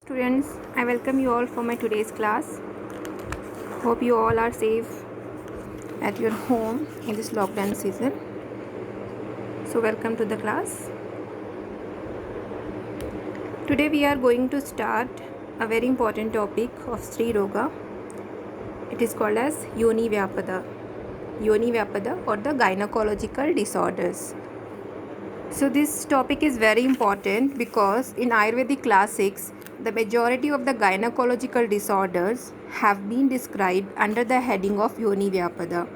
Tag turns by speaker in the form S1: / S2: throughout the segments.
S1: Students, I welcome you all for my today's class. Hope you all are safe at your home in this lockdown season. So, welcome to the class. Today, we are going to start a very important topic of Sri Roga. It is called as Yoni Vyapada or the gynecological disorders. So, this topic is very important because in Ayurvedic classics, the majority of the gynecological disorders have been described under the heading of Yoni Vyapada.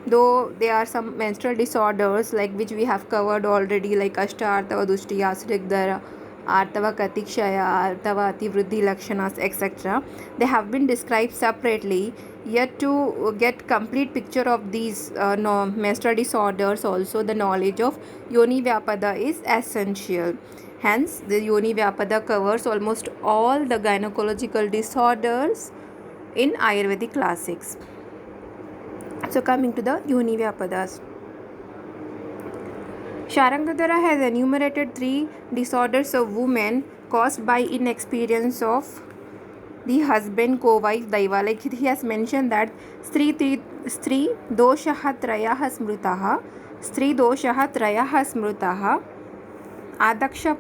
S1: Though there are some menstrual disorders like which we have covered already, like Ashta Artava Dushtiya, Srigdara, Artava Katikshaya, Artava Ativruddhi Lakshanas, etc. They have been described separately. Yet to get complete picture of these menstrual disorders, also the knowledge of Yoni Vyapada is essential. Hence, the Yoni Vyapada covers almost all the gynecological disorders in Ayurvedic classics. So, coming to the Yoni Vyapadas. Sharangadhara has enumerated 3 disorders of women caused by inexperience of the husband, co-wife, daiva. Like he has mentioned that Stri doshaha trayaha smrutaha, Stri doshaha trayaha smrutaha, Adaksha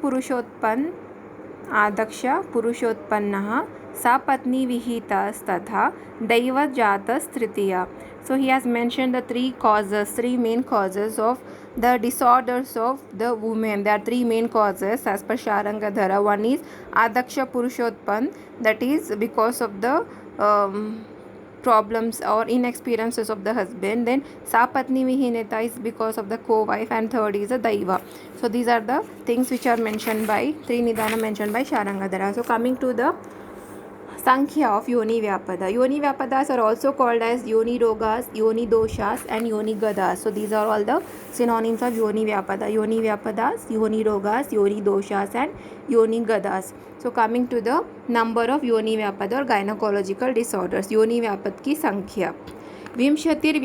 S1: purushotpannaha, sa patni vihitas daiva jatas tritiya. So he has mentioned the 3 main causes of the disorders of the women. There are 3 main causes as per Sharangadhara. One is Adaksha Purushotpan, that is because of the problems or inexperiences of the husband. Then Sapatni Vihineta is because of the co-wife, and third is the Daiva. So these are the things which are mentioned by Trinidana mentioned by Sharangadhara. So coming to the Sankhya of Yoni Vyapada. Yoni Vyapadas are also called as Yoni Rogas, Yoni Doshas and Yoni Gadas. So these are all the synonyms of Yoni Vyapada. Yoni Vyapadas, Yoni Rogas, Yoni Doshas and Yoni Gadas. So coming to the number of Yoni Vyapada or gynecological disorders. Yoni Vyapad ki Sankhya. Vimshatir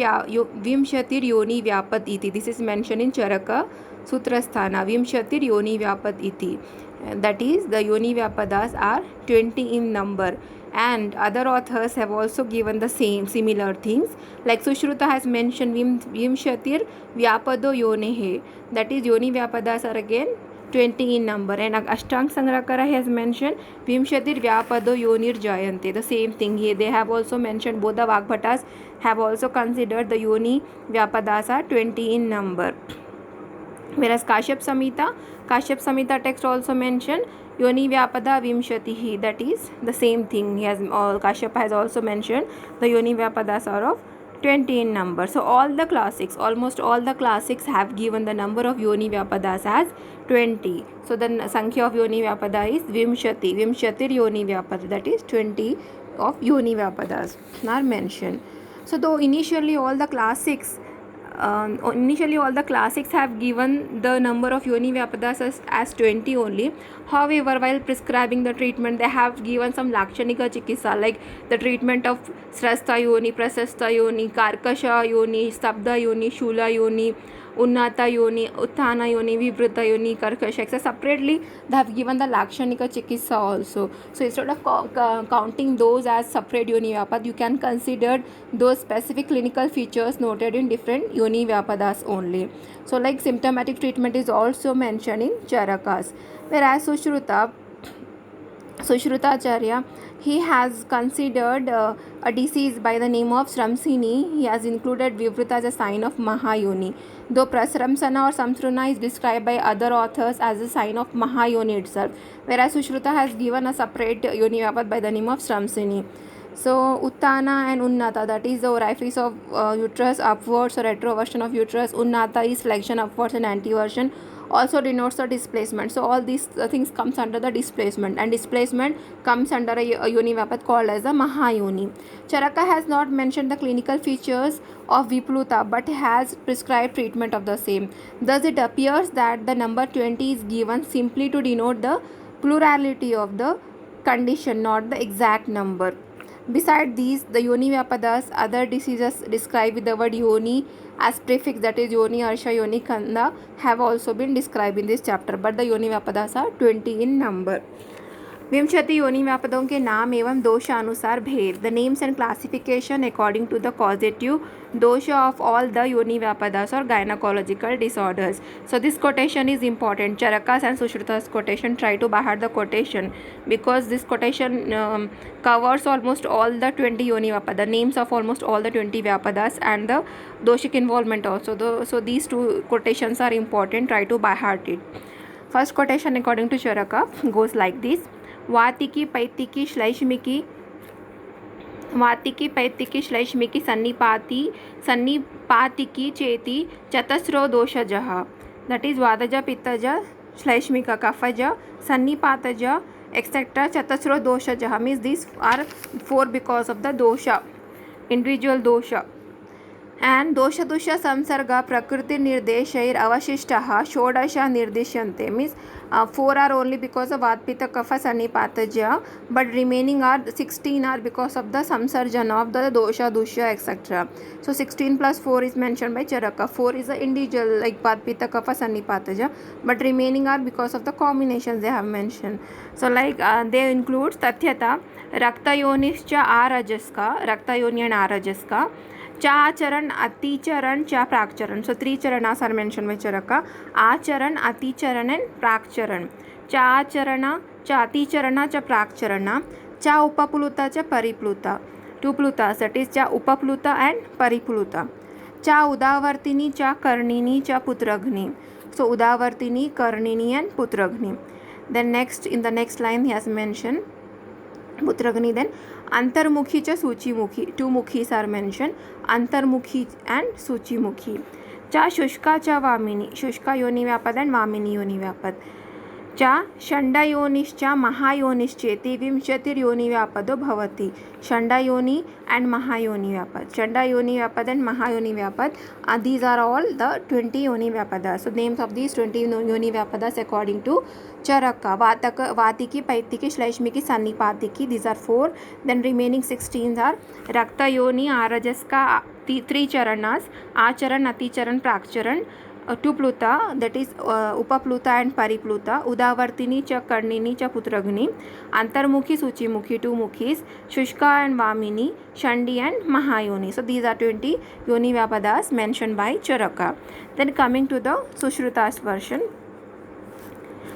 S1: Yoni Vyapad iti. This is mentioned in Charaka Sutrasthana. Vimshatir Yoni Vyapad iti. That is, the Yoni Vyapadas are 20 in number, and other authors have also given the similar things. Like Sushruta has mentioned Vimshatir Vyapado Yonehe, that is, Yoni Vyapadas are again 20 in number, and Ashtang Sangrakara has mentioned Vimshatir Vyapado Yonir Jayante, the same thing here. They have also mentioned, both the Vagbhatas have also considered the Yoni Vyapadas are 20 in number. Whereas Kashyap Samhita text also mentioned Yoni Vyapada Vimshatihi, that is the same thing. Kashyap has also mentioned the Yoni Vyapadas are of 20 in number. So almost all the classics have given the number of Yoni Vyapadas as 20. So the Sankhya of Yoni Vyapada is Vimshatir Yoni Vyapada, that is 20 of Yoni Vyapadas are mentioned. So though initially all the classics have given the number of Yoni Vyapadas as 20 only. However, while prescribing the treatment, they have given some Lakshanika Chikitsa, like the treatment of Srastha Yoni, Prasastha Yoni, Karkasha Yoni, Stabda Yoni, Shula Yoni, Unnata Yoni, Uttana Yoni, Vibrita Yoni, Karkasha, etc. Separately, they have given the Lakshanika Chikitsa also. So instead of counting those as separate Yoni Vyapad, you can consider those specific clinical features noted in different Yoni Vyapadas only. So like symptomatic treatment is also mentioned in Charakas. Whereas Sushrutacharya, he has considered a disease by the name of Sramsini. He has included Vivrita as a sign of Mahayoni. Though Prasramsana or Samsruna is described by other authors as a sign of Mahayoni itself, whereas Sushruta has given a separate Yoni Vyapad by the name of Sramsini. So Uttana and Unnata, that is the orifice of uterus upwards or retroversion of uterus. Unnata is flexion upwards and anteversion, also denotes the displacement. So all these things comes under the displacement, and displacement comes under a Yoni Vyapad called as a Mahayoni. Charaka has not mentioned the clinical features of Vipluta, but has prescribed treatment of the same. Thus it appears that the number 20 is given simply to denote the plurality of the condition, not the exact number. Beside these, the Yoni Vyapadas, other diseases described with the word Yoni as prefix, that is Yoni Arsha, Yoni Kanda, have also been described in this chapter, but the Yoni Vyapadas are 20 in number. विंशति योनि व्यापदों के नाम एवं दोषानुसार भेद. The names and classification according to the causative dosha of all the yoni vyapadas or gynecological disorders. So this quotation is important. Charakas and Sushruta's quotation, try to by heart the quotation because this quotation covers almost all the 20 yoni vyapada, names of almost all the 20 vyapadas and the doshic involvement also. So these two quotations are important. Try to by heart it. First quotation according to Charaka goes like this. वातिकी पैतिकी श्लैष्मिकी सन्निपातिकी चेति चतस्रो दोषजः. That is वातज पित्तज श्लैष्मिक कफज सन्निपातज etc. चतस्रो दोषजः means these are 4 because of the dosha, individual dosha. And दोषदुष्य संसर्ग प्रकृति निर्देशैर अवशिष्टः षोडश निर्दिश्यन्ते means 4 are only because of Vatpita Kapha Sannipataja, but remaining are 16 are because of the samsarjana of the dosha dushya etc. So 16 plus 4 is mentioned by Charaka. 4 is the individual like Vatpita Kapha Sannipataja, but remaining are because of the combinations they have mentioned. So like they include Tathyata Raktayonischa Arajaska, Raktayoni and Arajaska, Cha Charan, Aticharan, Cha Prakcharan. So 3 charanas are mentioned by Charaka. Acharan, Aticharan and Prakcharan. Cha Charana, Cha Aticharana, Cha Prakcharana. Cha Upapluta, Cha Paripluta. 2 plutas, that is Cha Upapluta and Paripluta. Cha Udavartini, Cha Karnini, Cha Putragni. So Udavartini, Karnini and Putragni. Then next, in the next line he has mentioned Putragni. Then Antarmukhi cha Suchimukhi. 2 mukhis are mentioned. Antarmukhi and Suchimukhi. Cha Shushka cha Vamini. Shushka yoni vyapad and Vamini yoni vyapad. Cha Shanda yonischa Mahayonischeti Vimshatir yoni vyapado bhavati. Shanda yoni and Mahayoni vyapad. Shanda yoni vyapad and Mahayoni vyapad. These are all the 20 yoni vyapadas. So names of these 20 yoni vyapadas according to Charaka. Vatiki, Paitiki, Shlaishmiki, Sannipatiki. These are 4. Then remaining 16 are Rakta Yoni, Arajaska, 3 charanas, Acharan, Aticharan, Prakcharan, 2 pluta, that is Upapluta and Paripluta, Udavartini, Cha Karnini, Cha Putragni, Antarmukhi, Suchimukhi, 2 mukhis, Shushka and Vamini, Shandi and Mahayoni. So these are 20 yoni vyapadas mentioned by Charaka. Then coming to the Sushruta's version.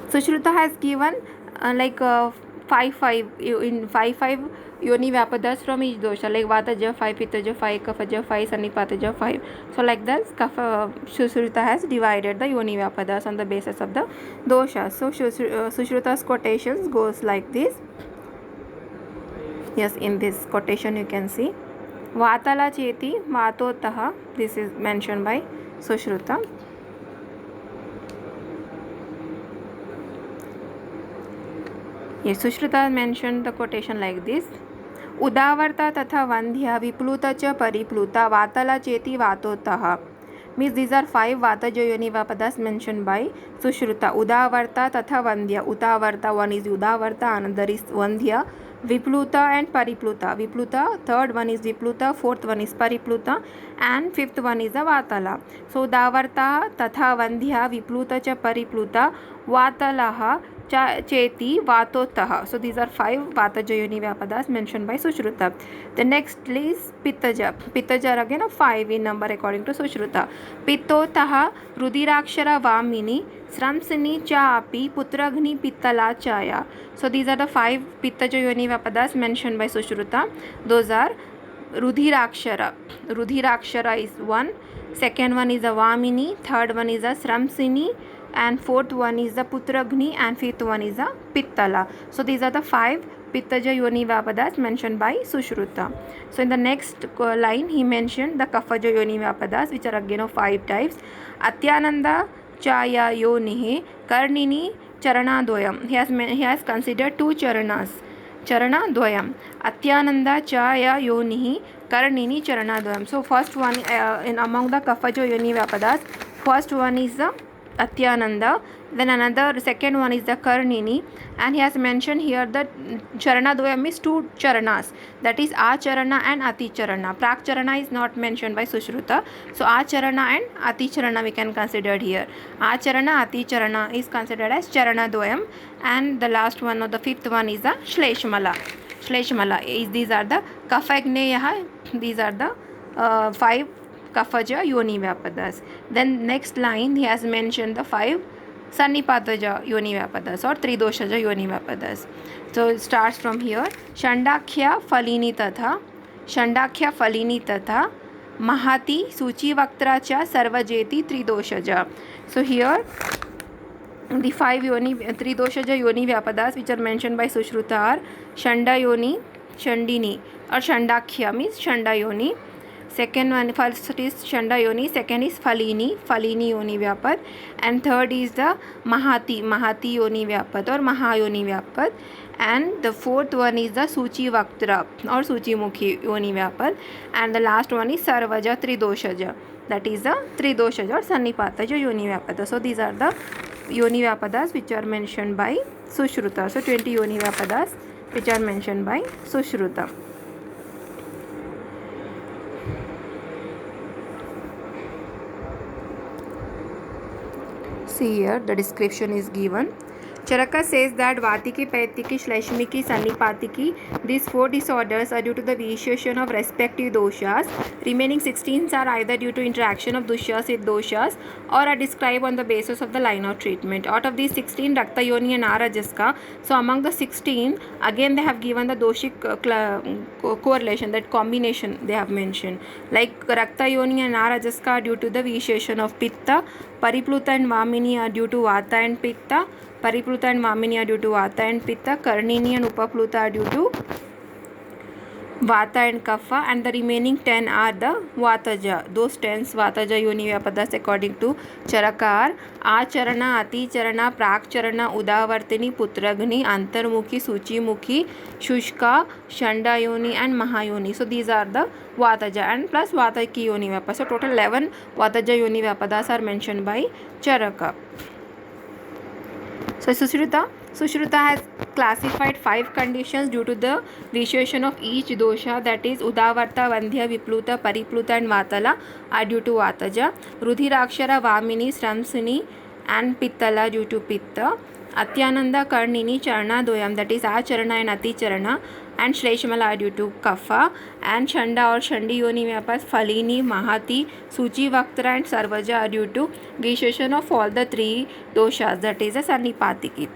S1: Sushruta has given 5 yoni vyapadas from each dosha, like Vataja 5, Pittaja 5, Kafaja 5, Sannipataja 5. So like that Sushruta has divided the yoni vyapadas on the basis of the dosha. So Sushruta's quotations goes like this. Yes, in this quotation you can see Vatala Cheti Vatotaha. This is mentioned by Sushruta. Yes, Sushruta mentioned the quotation like this. Udavarta tatha vandhya vipluta cha paripluta vatala cheti vatotaha. Means these are 5 vataja yoni vapadas mentioned by Sushruta. Udavarta tatha vandhya. Udavarta, one is Udavarta, another is Vandhya. Vipluta and Paripluta. Vipluta, third one is Vipluta, fourth one is Paripluta, and fifth one is the Vatala. So Udavarta tatha vandhya vipluta cha paripluta vatalaha cheti vatotaha. So these are 5 vataja yoni vyapadas mentioned by Sushruta. The next is Pittaja. Pittaja are again 5 in number according to Sushruta. Pittotaha rudirakshara vamini sramsini cha api putragni pittala chaya. So these are the 5 Pittaja yoni vyapadas mentioned by Sushruta. Those are Rudhirakshara. Rudhirakshara is 1. Second one is a Vamini. Third one is a Sramsini. And fourth one is the Putragni, and fifth one is the Pittala. So these are the 5 Pittaja yoni vyapadas mentioned by Sushruta. So in the next line he mentioned the Kafaja yoni vyapadas, which are again of 5 types. Atyananda Chaya yonihi Karnini Charana Doyam. He has considered 2 charanas. Charana Doyam. Atyananda Chaya yonihi Karnini Charana Doyam. So first one in among the Kafaja yoni vyapadas, first one is the Atyananda, Then another second one is the Karnini, and he has mentioned here that Charana Doyam is two Charanas, that is Acharana and Aticharana. Prakcharana is not mentioned by Sushruta, so Acharana and Aticharana we can consider here. Acharana, Aticharana is considered as Charana Doyam, and the last one or the fifth one is the Shleshmala. Shleshmala is, these are the Kafagneya, these are the 5 Kafaja Yoni Vyapadas. Then next line he has mentioned the 5 Sannipataja Yoni Vyapadas or Tridoshaja Yoni Vyapadas. So it starts from here. Shandakhya Falini Tatha, Shandakhya Falini Tatha, Mahati Suchi Vaktracha Sarvajeti Tridoshaja. So here the 5 Yoni Tridoshaja Yoni Vyapadas which are mentioned by Sushruta are Shanda Yoni, Shandini or Shandakhya means Shanda Yoni. Second one, first is Shanda Yoni, second is Falini Yoni Vyapad, and third is the Mahati Yoni Vyapad or Mahayoni Vyapad, and the fourth one is the Suchi Vaktra or Suchi Mukhi Yoni Vyapad, and the last one is Sarvaja Tridoshaja, that is the Tridoshaja or Sannipataja Yoni Vyapada. So these are the Yoni Vyapadas which are mentioned by Sushruta. So 20 Yoni Vyapadas which are mentioned by Sushruta. See here the description is given. Charaka says that Vatiki, Paitiki, Shleshmiki, Sannipatiki, these 4 disorders are due to the vitiation of respective doshas. Remaining 16 are either due to interaction of doshas with doshas or are described on the basis of the line of treatment. Out of these 16, Rakta Yoni and Arajaska. So among the 16, again they have given the doshik correlation, that combination they have mentioned. Like Rakta Yoni and Arajaska are due to the vitiation of Pitta, Paripluta and Vamini are due to Vata and Pitta, Paripluta and Vamini are due to Vata and Pitta, Karnini and Upapluta are due to Vata and Kapha, and the remaining 10 are the Vataja. Those 10 Vataja Yoni Vyapadas according to Charaka are Acharana, Aticharana, Prakcharana, Udavartini, Putragni, Antarmukhi, Suchimukhi, Shushka, Shanda Yoni and Mahayoni. So these are the Vataja and plus Vataki Yoni Vyapadas. So total 11 Vataja Yoni Vyapadas are mentioned by Charaka. So Sushruta has classified 5 conditions due to the vitiation of each dosha, that is Udavarta, Vandhya, Vipluta, Paripluta and Vatala are due to Vataja, Rudhirakshara, Vamini, Sramsini and Pittala due to Pitta, Atyananda, Karnini, Charana Doyam, that is Acharana and Aticharana, and Shleshmala are due to Kapha, and Shanda or Shandi Yoni Vyapas, Falini, Mahati, Suchi Vaktra and Sarvaja are due to vitiation of all the 3 doshas, that is a Sannipatiki.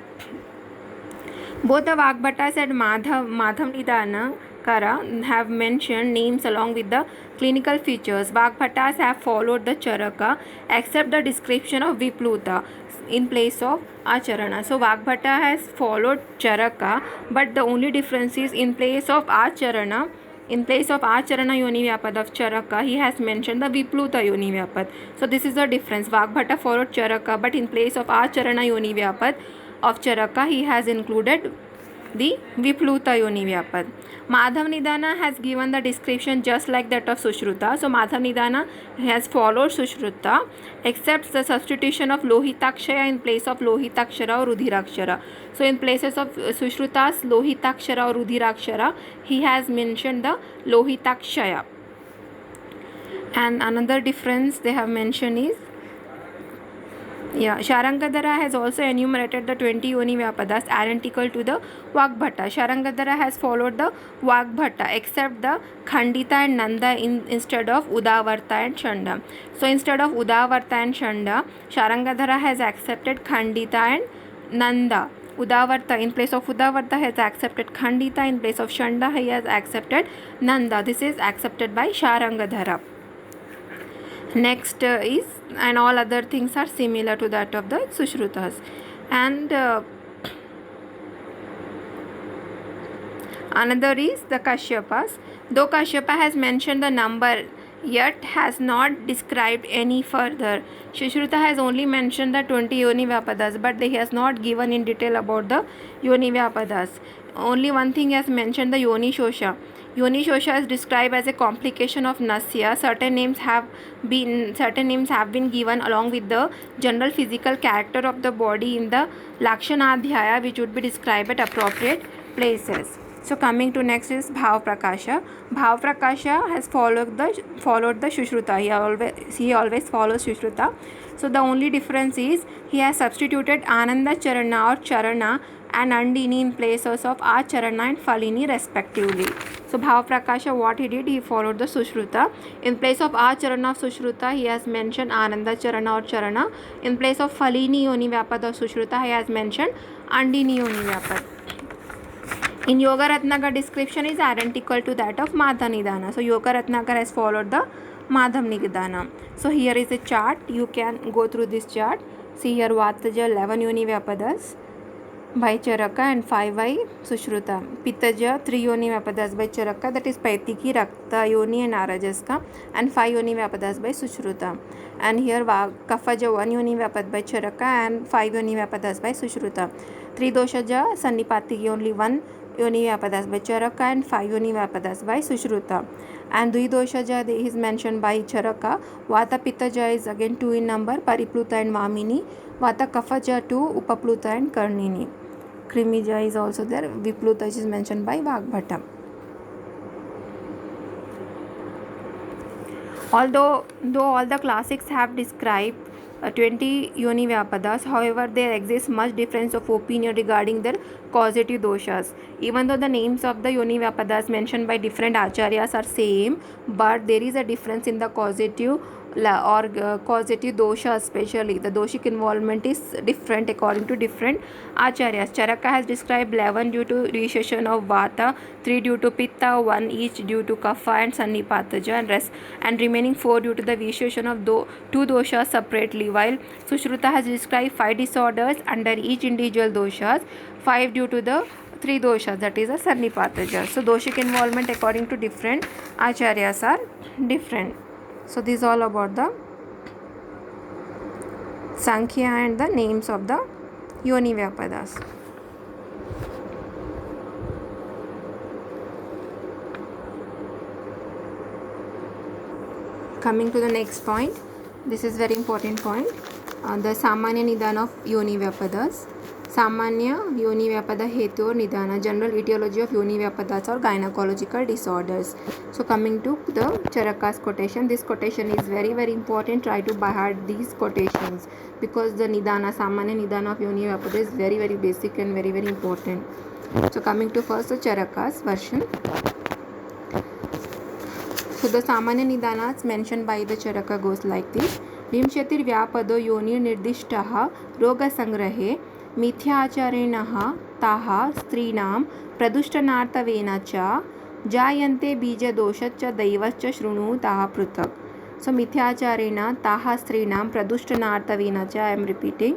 S1: Both the Vagbhatas and Madhav Nidana Kara have mentioned names along with the clinical features. Vagbhatas have followed the Charaka except the description of Vipluta in place of Acharana. So Vagbhata has followed Charaka, but the only difference is in place of Acharana Yoni Vyapad of Charaka, he has mentioned the Vipluta Yoni Vyapad. So this is the difference. Vagbhata followed Charaka, but in place of Acharana Yoni Vyapad of Charaka, he has included the Vipluta Yoni Vyapad. Madhav Nidana has given the description just like that of Sushruta. So Madhav Nidana has followed Sushruta except the substitution of Lohitakshaya in place of Lohitakshara or Rudhirakshara. So in places of Sushruta's Lohitakshara or Rudhirakshara, he has mentioned the Lohitakshaya. And another difference they have mentioned is, Sharangadhara has also enumerated the 20 Yoni Vyapadas identical to the Vagbhata. Sharangadhara has followed the Vagbhata except the Khandita and Nanda instead of Udavarta and Shanda. So instead of Udavarta and Shanda, Sharangadhara has accepted Khandita and Nanda. Udavarta, in place of Udavarta, has accepted Khandita, in place of Shanda he has accepted Nanda. This is accepted by Sharangadhara. Next is, and all other things are similar to that of the Sushrutas. And another is the Kashyapas. Though Kashyapa has mentioned the number, yet has not described any further. Sushruta has only mentioned the 20 Yoni Vyapadas, but he has not given in detail about the Yoni Vyapadas. only one thing has mentioned, the Yoni Shosha. Yoni Shosha is described as a complication of Nasya. Certain names have been given along with the general physical character of the body in the Lakshanadhyaya, which would be described at appropriate places. So coming to next is Bhav Prakasha. Bhav Prakasha has followed the Sushruta. He always follows Sushruta. So the only difference is he has substituted Ananda Charana or Charana and Andini in places of Acharana and Falini respectively. So Bhav Prakasha, what he did, he followed the Sushruta. In place of Acharana of Sushruta, he has mentioned Ananda Charana or Charana. In place of Falini Yoni Vyapada of Sushruta, he has mentioned Andini Yoni Vyapada. In Yoga Ratnakar, description is identical to that of Madha Nidana. So Yoga Ratnakar has followed the Madhav Nidana. So here is a chart. You can go through this chart. See here Vataja 11 Yoni Vyapadas by Charaka and 5 by Sushruta. Pittaja 3 Yoni Vyapadas by Charaka, that is Paitiki, Rakta Yoni and Arajaska, and 5 Yoni Vyapadas by Sushruta. And here Kafaja 1 Yoni Vyapad by Charaka and 5 Yoni Vyapadas by Sushruta. 3 Doshaja Sannipatiki, only 1 Yoni Vyapadas by Charaka and 5 Yoni Vyapadas by Sushruta. And Dvidoshaja is mentioned by Charaka. Vata Pittaja is again 2 in number, Paripluta and Vamini. Vata Kafaja 2, Upapluta and Karnini. Krimija is also there. Vipluta is mentioned by Vagbhata. Although all the classics have described 20 Yoni Vyapadas, however, there exists much difference of opinion regarding their causative doshas. Even though the names of the Yoni Vyapadas mentioned by different acharyas are same, but there is a difference in the causative causative dosha, especially the doshic involvement is different according to different acharyas. Charaka has described 11 due to recession of Vata, 3 due to Pitta, 1 each due to Kapha and Sannipataja, and remaining 4 due to the recession of 2 doshas separately, while Sushruta has described 5 disorders under each individual doshas, 5 due to the 3 doshas, that is a Sannipataja. So doshic involvement according to different acharyas are different. So this is all about the Sankhya and the names of the Yoni Vyapadas. Coming to the next point, this is very important point, the Samanya Nidana of Yoni Vyapadas. Samanya Yoni Vyapada Hetu or Nidana, general etiology of Yoni Vyapadas or gynecological disorders. So coming to the Charaka's quotation, this quotation is very important. Try to by heart these quotations because the Nidana, Samanya Nidana of Yoni Vyapada is very basic and very important. So coming to first the Charaka's version. So the Samanya Nidanas mentioned by the Charaka goes like this. Vimshatir Vyapado Yoni Nirdishtaha Roga Sangrahe मिथ्याचारेणः ताः स्त्रीणां प्रदुष्टनार्थवेन च जायन्ते बीजदोषश्च दैवश्च शृणु ताः पृथक्. So मिथ्याचारेण ताः स्त्रीणां प्रदुष्टनार्थवेन च, I am repeating,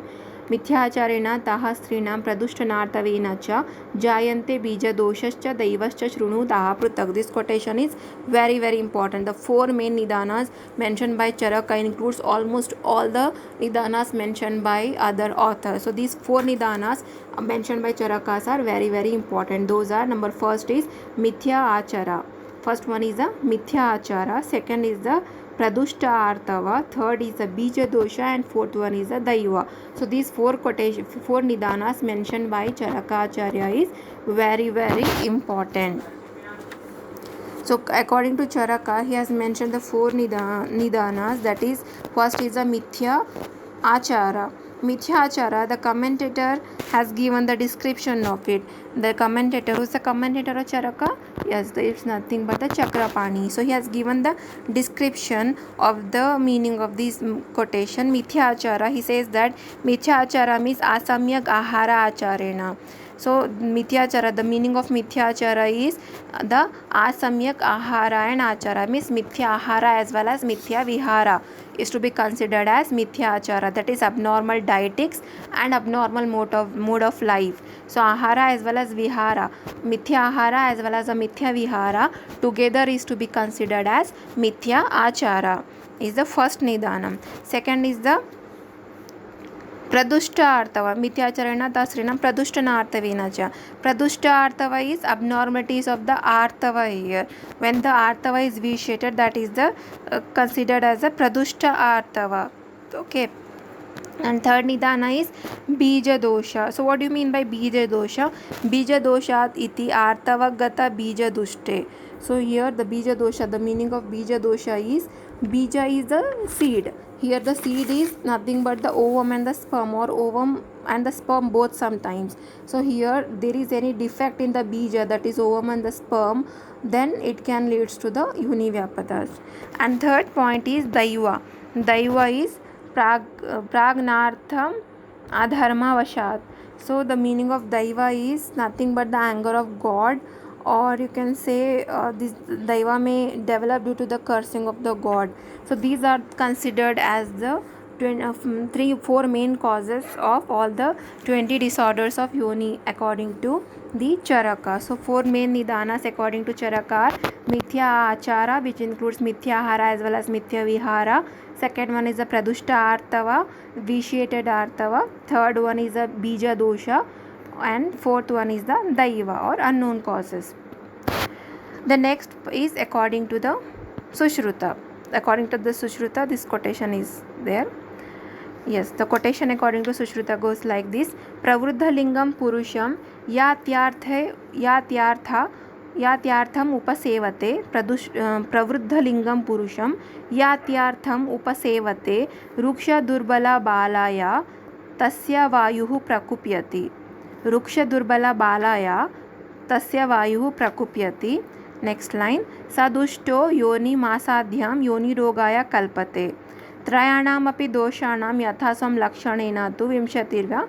S1: मिथ्याचारेण ताः स्त्रीणां प्रदुष्टनार्थवेन च जायन्ते बीजदोषश्च दैवश्च शृणु ताः पृथक्. This quotation is very important. The 4 main nidanas mentioned by Charaka includes almost all the nidanas mentioned by other authors. So these 4 nidanas mentioned by Charakas are very important. Those are, number first is Mithya Achara. First one is the Mithya Achara. Second is the Pradushta Artava, third is the Bija Dosha, and fourth one is the Daiva. So these 4 nidanas mentioned by Charaka Acharya is very important. So according to Charaka, he has mentioned the 4 nidanas, that is, first is the Mithya Achara. Mithya Achara, the commentator has given the description of it. The commentator, who is the commentator of Charaka? Yes, it's nothing but the Chakrapani. So he has given the description of the meaning of this quotation. Mithya Achara, he says that Mithya Achara means asamyak ahara acharena. So Mithyachara, the meaning of Mithyachara is the asamyak ahara and achara, means mithya ahara as well as mithya vihara is to be considered as Mithyachara, that is abnormal dietetics and abnormal mode of life. So ahara as well as vihara, mithya ahara as well as a mithya vihara together is to be considered as mithya achara, is the first nidanam. Second is the Pradushta Mityacharana Tasrinam Pradushtana Artavena cha. Pradushta Artava is abnormalities of the Artava here. When the Artava is vitiated, that is the considered as a Pradushta Artava. Okay. And third nidana is bija dosha. So what do you mean by bija dosha? Bija doshat iti artavagata bija dushte. So here the bija dosha, the meaning of bija dosha is, bija is the seed. Here the seed is nothing but the ovum and the sperm, or ovum and the sperm both sometimes. So here there is any defect in the bija, that is ovum and the sperm, then it can leads to the yoni vyapadas. And third point is daiva. Daiva is pragnartham adharmavashat. So the meaning of daiva is nothing but the anger of God, or you can say this daiva may develop due to the cursing of the god. So these are considered as the 4 main causes of all the 20 disorders of yoni according to the Charaka. So 4 main nidanas according to Charaka are mithya achara, which includes mithya ahara as well as mithya vihara. Second one is a pradushta artava, vitiated artava. Third one is a bija dosha, and fourth one is the daiva or unknown causes. The next is according to the Sushruta. According to the Sushruta, this quotation is there. Yes, the quotation according to Sushruta goes like this: Pravruddha lingam purusham यात्यार्थम उपसेवते प्रवृद्धलिंगम पुरुषम यात्यार्थम उपसेवते रुक्षदुर्बला बालाया तस्य वायुः प्रकुप्यति. रुक्षदुर्बला बालाया तस्य वायुः प्रकुप्यति. Next line, सदुष्टो योनि मासाध्यां योनि रोगाय कल्पते. त्रयाणामपि दोषाणां यथासं लक्षणेन तु विंशतिर्वा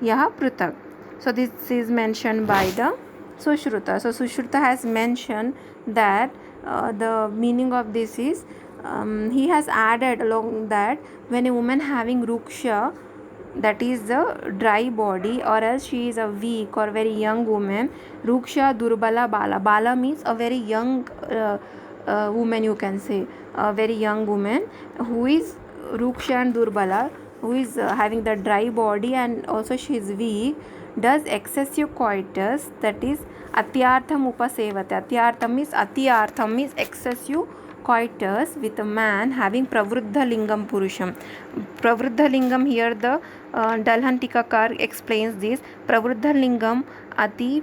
S1: यः पृथक्. So this is mentioned by the Sushruta. So Sushruta has mentioned that the meaning of this is, he has added along that when a woman having ruksha, that is the dry body, or else she is a weak or very young woman, ruksha durbala bala. Bala means a very young woman, you can say, a very young woman who is ruksha and durbala, who is having the dry body and also she is weak, does excessive coitus, that is atyartham upasevate. Atyartham is excessive coitus with a man having pravruddha lingam purusham. Pravruddha lingam, here the Dalhan Tikakar explains this: pravruddha lingam ati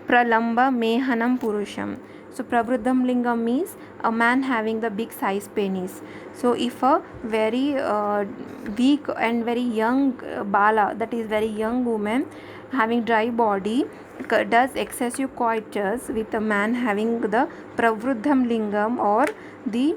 S1: pralamba mehanam purusham. So pravruddham lingam means a man having the big size penis. So if a very weak and very young bala, that is very young woman having dry body, does excessive coitus with a man having the pravruddham lingam or the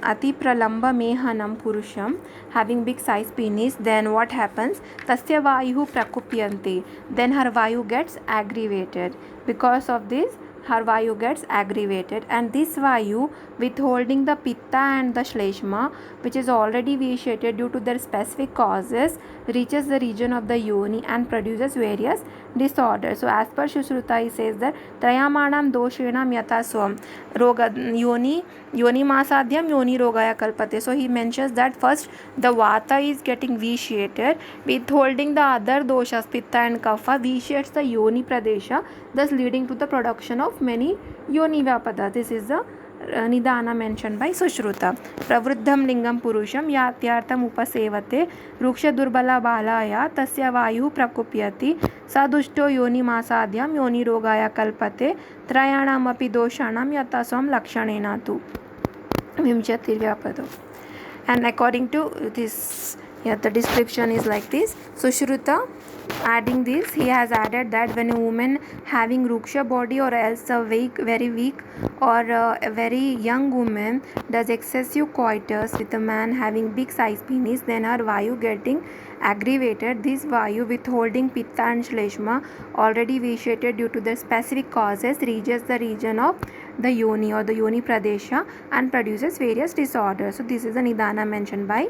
S1: ati pralamba mehanam purusham, having big size penis, then what happens? Tasya vayu prakupyanti. Then her vayu gets aggravated. Because of this, her vayu gets aggravated, and this vayu, withholding the pitta and the shleshma, which is already vitiated due to their specific causes, reaches the region of the yoni and produces various disorders. So as per Sushruta, he says that trayamanam doshenam yathaswam roga yoni masadhyam yoni rogaya kalpate. So he mentions that first the vata is getting vitiated, withholding the other doshas pitta and kapha vitiates the yoni pradesha, thus leading to the production of many yoni vyapada. This is the nidana mentioned by Sushruta. Pravruddham lingam purusham yatyartham upasevate ruksha durbala balaya tasya vayu prakupyati sadushto yoni masadhyam yoni rogaya kalpate trayanam api doshanam yatasam lakshanena tu vimchatirvyapado. And according to this, the description is like this. Sushruta, adding this, he has added that when a woman having ruksha body or else a weak, very weak or a very young woman does excessive coitus with a man having big size penis, then her vayu getting aggravated. This vayu, withholding pitta and shleshma, already vitiated due to the specific causes, reaches the region of the yoni or the yoni pradesha and produces various disorders. So this is the nidana mentioned by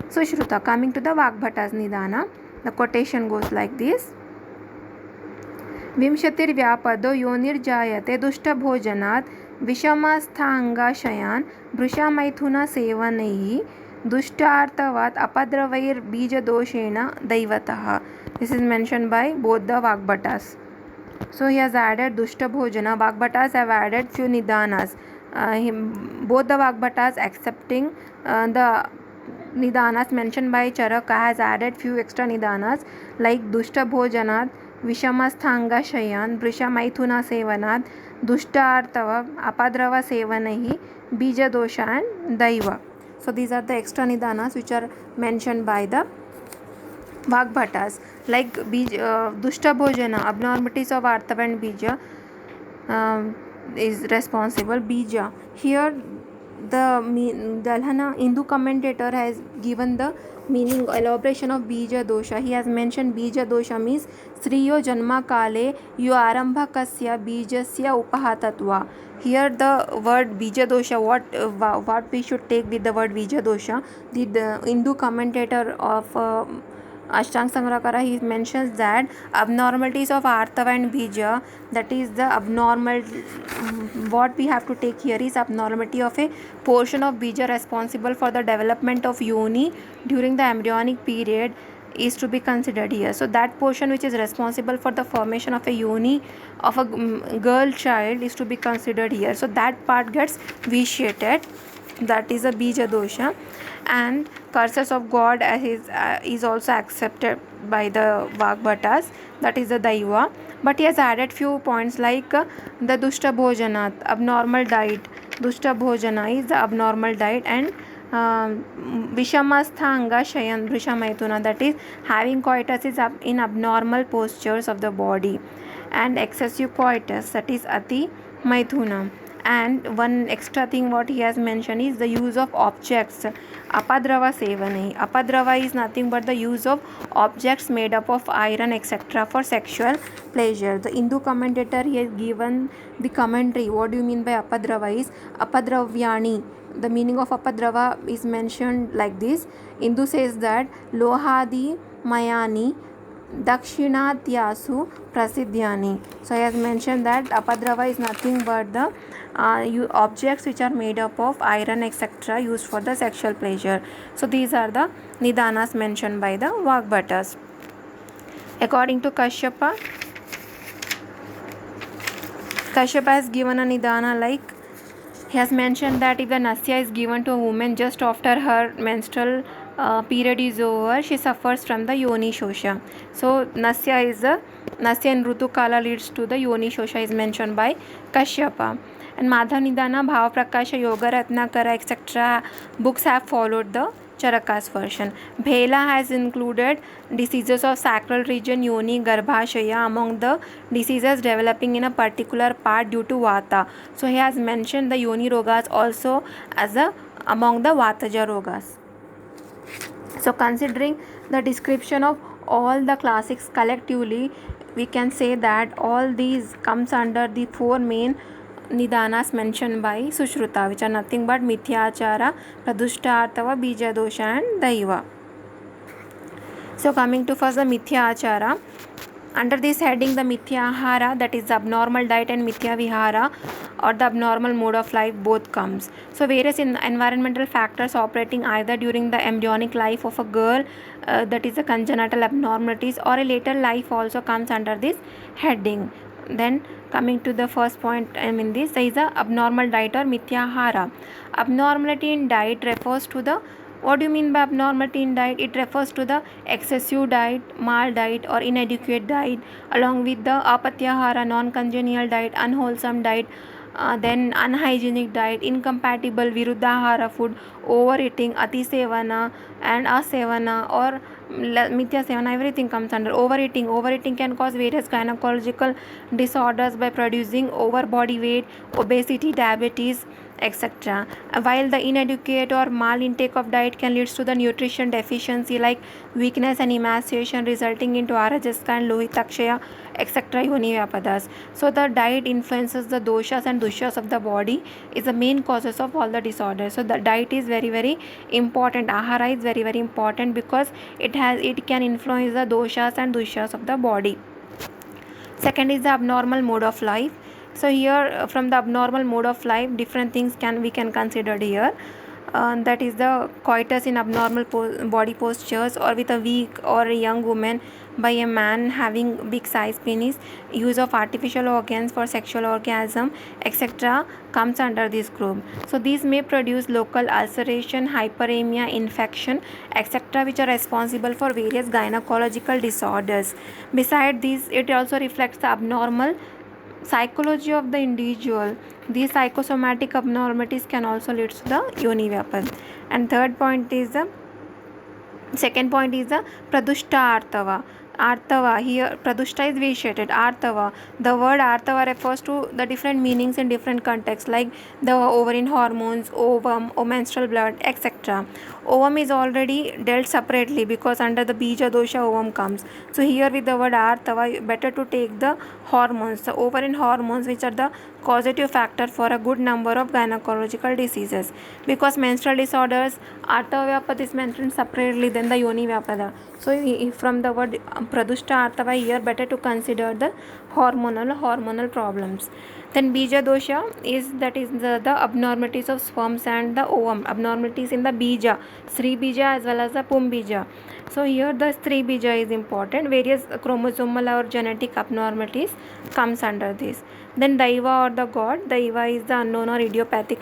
S1: Sushruta. Coming to the Vagbhata's nidana, the quotation goes like this: विंशतिर्व्यापदो योनिर्जायते दुष्टभोजनात् विषमस्थाङ्गाशयान् भृशामैथुनसेवनैः दुष्टार्थवात् अपद्रवैर्बीजदोषेण दैवतः. This is mentioned by both the Vagbhatas. So he has added Dushta Bhojana. Vagbhatas have added few Nidanas. Both the Vagbhatas accepting the Nidanas mentioned by Charaka has added few extra Nidanas like Dushta Bhojanat, Vishamasthanga Shayan, Brisha Maithuna Sevanat, Dushta Artava, Apadrava Sevanahi, Bija Dosha and Daiva. So these are the extra Nidanas which are mentioned by the Vagbhatas, like Dushta Bhojana, abnormalities of Artava and Bija is responsible. Bija. Here the Dalhana Hindu commentator has given the meaning, elaboration of Bija Dosha. He has mentioned Bija Dosha means Sriyo Janma Kale Yu Arambhakasya Bijasya Upahatatva. Here the word Bija Dosha, what we should take with the word Bija Dosha, the Hindu commentator of Ashtanga Sangrakara, he mentions that abnormalities of Artava and Bija, that is the abnormal, what we have to take here is abnormality of a portion of Bija responsible for the development of yoni during the embryonic period is to be considered here. So that portion which is responsible for the formation of a yoni of a girl child is to be considered here. So that part gets vitiated. That is a Bija Dosha. And curses of God is also accepted by the Vagbhatas, that is the Daiva. But he has added few points like the Dushta Bhojanat, abnormal diet. Dushta Bhojana is the abnormal diet, and Vishamasthanga Shayan, Brisha Maithuna, that is having coitus is in abnormal postures of the body, and excessive coitus, that is Ati Maithuna. And one extra thing what he has mentioned is the use of objects, Apadrava Sevane. Apadrava is nothing but the use of objects made up of iron etc. for sexual pleasure. The Hindu commentator he has given the commentary. What do you mean by Apadrava is Apadravyani. The meaning of Apadrava is mentioned like this. Hindu says that Lohadi Mayani Dakshinatyasu Prasidhyani. So he has mentioned that Apadrava is nothing but the objects which are made up of iron etc. used for the sexual pleasure. So these are the Nidanas mentioned by the Vagbhatas. According to Kashyapa has given a Nidana like, he has mentioned that if the Nasya is given to a woman just after her menstrual period is over, she suffers from the Yoni Shosha. So Nasya in Rutu Kala leads to the Yoni Shosha is mentioned by Kashyapa. And Madhav Nidana, Bhava Prakasha, Yoga Ratnakara etc. books have followed the Charaka's version. Bhela has included diseases of sacral region, yoni, garbhashaya among the diseases developing in a particular part due to vata. So he has mentioned the yoni rogas also as among the vataja rogas. So considering the description of all the classics collectively, we can say that all these comes under the four main Nidanas mentioned by Sushruta, which are nothing but Mithyachara, Pradushta Artava, Bija Dosha and Daiva. So coming to first the Mithyachara. Under this heading, the Mithyahara, that is the abnormal diet, and Mithya Vihara or the abnormal mode of life, both comes. So various environmental factors operating either during the embryonic life of a girl, that is the congenital abnormalities, or a later life also comes under this heading. Then coming to the first point, this is the abnormal diet or Mithyahara. Abnormality in diet refers to the, what do you mean by abnormality in diet? It refers to the excessive diet, mal diet or inadequate diet, along with the apatyahara, non-congenial diet, unwholesome diet, then unhygienic diet, incompatible viruddhahara food, overeating, atisevana and asevana or mithya sevana, everything comes under overeating. Overeating can cause various gynecological disorders by producing over body weight, obesity, diabetes, etc. While the inadequate or mal intake of diet can lead to the nutrition deficiency like weakness and emaciation, resulting into arajaska and lohitakshaya, etc. yoni vyapadas. So the diet influences the doshas and dushas of the body, is the main causes of all the disorders. So the diet is very very important. Ahara is very very important because it can influence the doshas and dushas of the body. Second is the abnormal mode of life. So here from the abnormal mode of life, different things we can consider here. that is the coitus in abnormal body postures, or with a weak or a young woman by a man having big size penis, use of artificial organs for sexual orgasm, etc., comes under this group. So these may produce local ulceration, hyperemia, infection, etc., which are responsible for various gynecological disorders. Besides these, it also reflects the abnormal psychology of the individual. These psychosomatic abnormalities can also lead to the yoni vyapada. And second point is the pradushta artava. Artava, here pradushta is vitiated. Artava, the word artava refers to the different meanings in different contexts, like the ovarian hormones, ovum, or menstrual blood, etc. Ovum is already dealt separately because under the bija dosha ovum comes. So here with the word artava, better to take the hormones, the ovarian hormones, which are the causative factor for a good number of gynecological diseases. Because menstrual disorders, artava vyapada is mentioned separately than the yoni vyapada. So from the word pradushta artava, here better to consider the hormonal problems. Then bija dosha is the abnormalities of sperms and the ovum, abnormalities in the bija, Sri bija as well as the Pum bija. So here the Sri bija is important. Various chromosomal or genetic abnormalities comes under this. Then Daiva or the god. Daiva is the unknown or idiopathic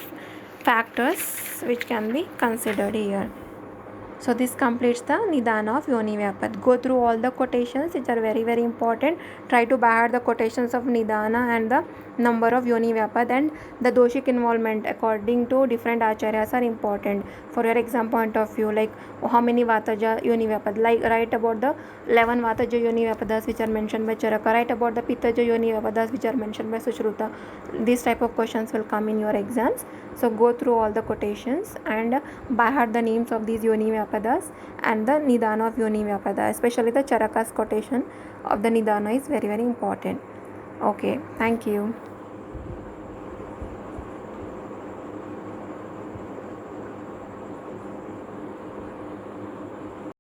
S1: factors which can be considered here. So this completes the Nidana of Yoni Vyapada. Go through all the quotations which are very very important. Try to by heart the quotations of Nidana and the number of Yoni Vyapada, and the doshic involvement according to different acharyas are important for your exam point of view, like how many Vataja Yoni Vyapada, like write about the 11 Vataja Yoni Vyapadas which are mentioned by Charaka, write about the Pittaja Yoni Vyapadas which are mentioned by Sushruta. These type of questions will come in your exams. So go through all the quotations and by heart the names of these Yoni Vyapadas and the Nidana of Yoni Vyapada, especially the Charaka's quotation of the Nidana is very very important. Okay, thank you.